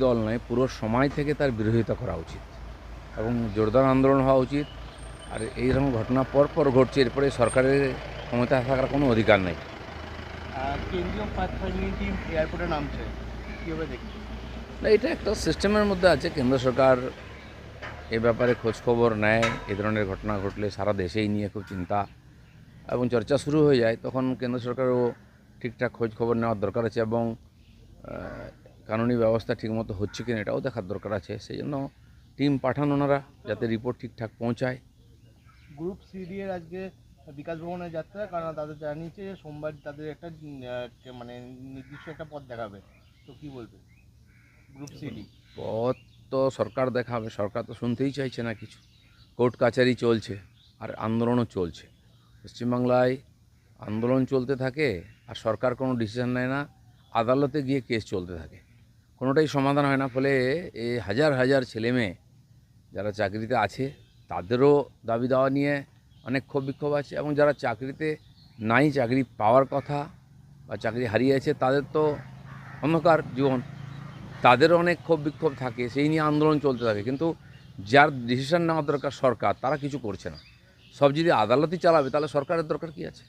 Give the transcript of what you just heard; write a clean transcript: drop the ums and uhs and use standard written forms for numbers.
দল নয়, পুরো সময় থেকে তার বিরোধিতা করা উচিত এবং জোরদার আন্দোলন হওয়া উচিত। আর এইরকম ঘটনা পরপর ঘটছে, এরপরে সরকারের ক্ষমতায় থাকার কোনো অধিকার নেই। কেন্দ্রীয় ফায়ার ফাইটিং টিম এয়ারপোর্টে নামছে, কীভাবে দেখছি? না, এটা একটা সিস্টেমের মধ্যে আছে। কেন্দ্র সরকার এ ব্যাপারে খোঁজখবর নেয়। এই ধরনের ঘটনা ঘটলে সারা দেশেই নিয়ে খুব চিন্তা এবং চর্চা শুরু হয়ে যায়। তখন কেন্দ্র সরকারও ঠিকঠাক খোঁজখবর নেওয়ার দরকার আছে এবং কানুনি ব্যবস্থা ঠিকমতো হচ্ছে কিনা এটাও দেখার দরকার আছে। সেই জন্য টিম পাঠান ওনারা, যাতে রিপোর্ট ঠিকঠাক পৌঁছায়। গ্রুপ সিডি এর আজকে বিকাশ ভবনে যাত্রা, কারণ তাদের জানিয়েছে যে সোমবার তাদের একটা মানে নির্দিষ্ট একটা পথ দেখাবে। তো কি বলবে গ্রুপ সিডি? পথ তো সরকার দেখাবে, সরকার তো শুনতেই চাইছে না কিছু। কোর্ট কাচারি চলছে আর আন্দোলনও চলছে। পশ্চিমবাংলায় আন্দোলন চলতে থাকে আর সরকার কোনো ডিসিশন নেয় না, আদালতে গিয়ে কেস চলতে থাকে, কোনোটাই সমাধান হয় না। ফলে এই হাজার হাজার ছেলেমেয়ে যারা চাকরিতে আছে তাদেরও দাবি দাওয়া নিয়ে অনেক ক্ষোভ বিক্ষোভ আছে, এবং যারা চাকরিতে নাই, চাকরি পাওয়ার কথা বা চাকরি হারিয়েছে, তাদের তো অন্ধকার জীবন, তাদেরও অনেক ক্ষোভ বিক্ষোভ থাকে, সেই নিয়ে আন্দোলন চলতে থাকে। কিন্তু যার ডিসিশন নেওয়া দরকার সরকার, তারা কিছু করছে না। সব যদি আদালতই চালাবে তাহলে সরকারের দরকার কী আছে?